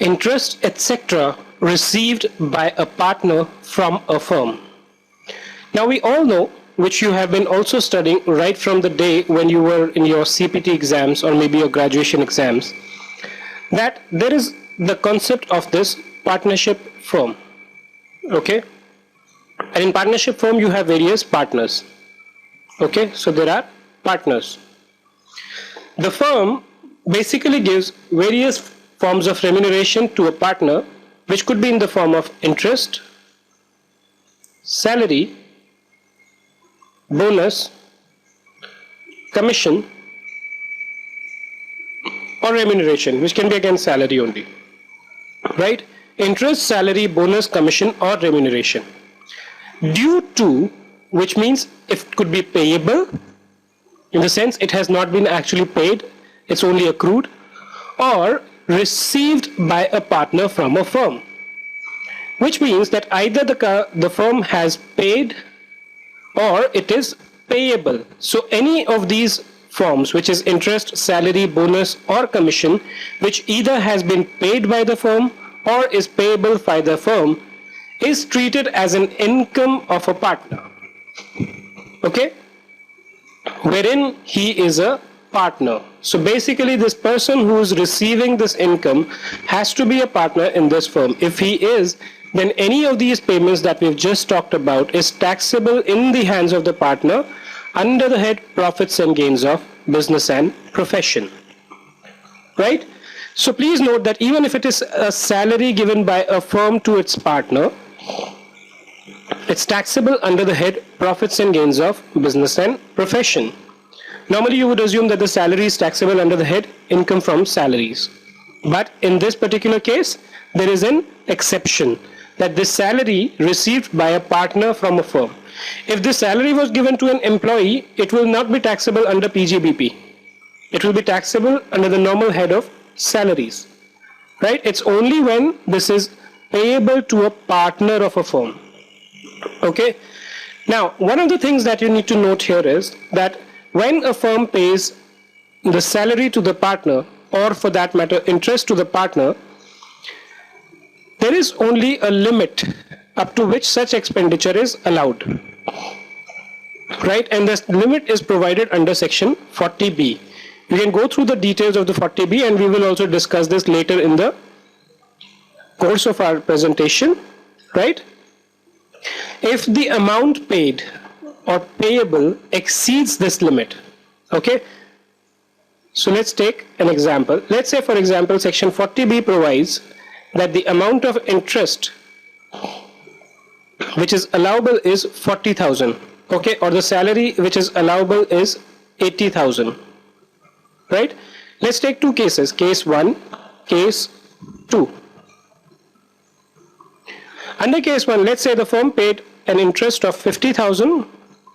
interest, etc. received by a partner from a firm. Now we all know, which you have been also studying right from the day when you were in your CPT exams or maybe your graduation exams, that there is the concept of this partnership firm. Okay? And in partnership firm you have various partners. Okay? So there are partners. The firm basically gives various forms of remuneration to a partner, which could be in the form of interest, salary, bonus, commission, or remuneration, which can be again salary only. Right? Interest, salary, bonus, commission, or remuneration. Due to, which means it could be payable, in the sense it has not been actually paid, it's only accrued, or received by a partner from a firm. Which means that either the firm has paid or it is payable. So any of these forms, which is interest, salary, bonus, or commission, which either has been paid by the firm or is payable by the firm, is treated as an income of a partner. Okay? Wherein he is a partner. So basically this person who is receiving this income has to be a partner in this firm. If he is, then any of these payments that we've just talked about is taxable in the hands of the partner under the head profits and gains of business and profession. Right? So please note that even if it is a salary given by a firm to its partner, it's taxable under the head profits and gains of business and profession. Normally you would assume that the salary is taxable under the head income from salaries. But in this particular case, there is an exception, that this salary received by a partner from a firm. If this salary was given to an employee, it will not be taxable under PGBP. It will be taxable under the normal head of salaries. Right? It's only when this is payable to a partner of a firm. Okay? Now, one of the things that you need to note here is that when a firm pays the salary to the partner, or for that matter interest to the partner, there is only a limit up to which such expenditure is allowed. Right? And this limit is provided under section 40B. You can go through the details of the 40B, and we will also discuss this later in the course of our presentation. Right? If the amount paid or payable exceeds this limit, okay? So let's take an example. Let's say, for example, section 40B provides that the amount of interest which is allowable is 40,000, okay? Or the salary which is allowable is 80,000, right? Let's take two cases, case 1, case 2. Under case 1, let's say the firm paid an interest of 50,000,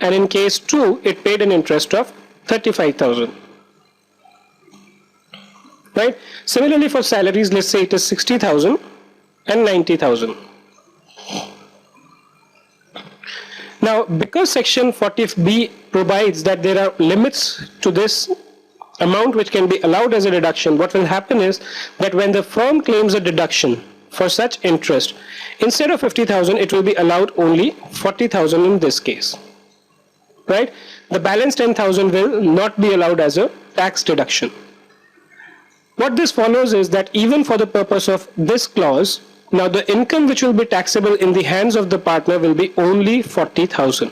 and in case 2, it paid an interest of 35,000. Right? Similarly for salaries, let's say it is 60,000 and 90,000. Now, because section 40B provides that there are limits to this amount which can be allowed as a deduction, what will happen is that when the firm claims a deduction for such interest, instead of 50,000, it will be allowed only 40,000 in this case. Right? The balance 10,000 will not be allowed as a tax deduction. What this follows is that even for the purpose of this clause, now the income which will be taxable in the hands of the partner will be only 40,000.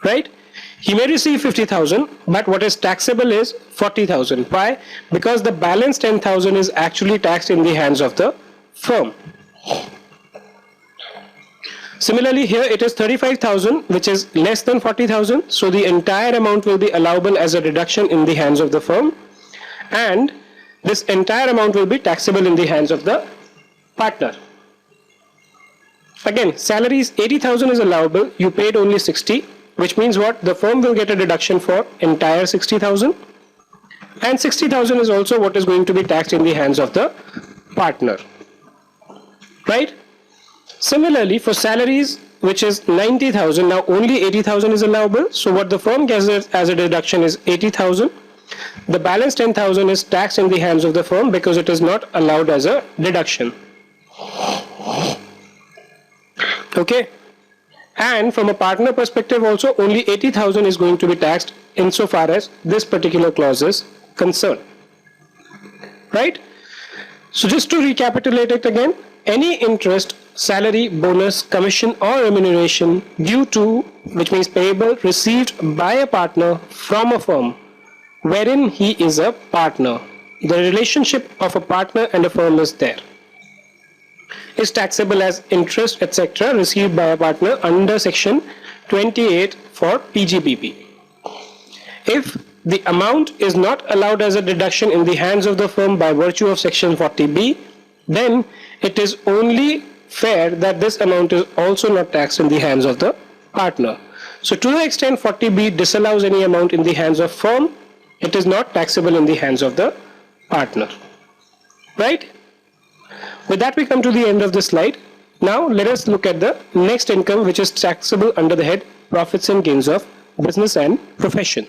Right? He may receive 50,000, but what is taxable is 40,000. Why? Because the balance 10,000 is actually taxed in the hands of the firm. Similarly, here it is 35,000, which is less than 40,000. So the entire amount will be allowable as a deduction in the hands of the firm. And this entire amount will be taxable in the hands of the partner. Again, salaries 80,000 is allowable. You paid only 60, which means what? The firm will get a deduction for entire 60,000. And 60,000 is also what is going to be taxed in the hands of the partner. Right? Similarly, for salaries, which is 90,000, now only 80,000 is allowable. So what the firm gets as a deduction is 80,000. the balance 10,000 is taxed in the hands of the firm because it is not allowed as a deduction. Okay. And from a partner perspective also, only 80,000 is going to be taxed insofar as this particular clause is concerned. Right? So just to recapitulate it again, any interest, salary, bonus, commission or remuneration due to, which means payable, received by a partner from a firm wherein he is a partner, the relationship of a partner and a firm is there, is taxable as interest etc. received by a partner under section 28 for PGBP. If the amount is not allowed as a deduction in the hands of the firm by virtue of section 40B, then it is only fair that this amount is also not taxed in the hands of the partner. So to the extent 40B disallows any amount in the hands of firm, it is not taxable in the hands of the partner. Right? With that we come to the end of this slide. Now let us look at the next income, which is taxable under the head profits and gains of business and profession.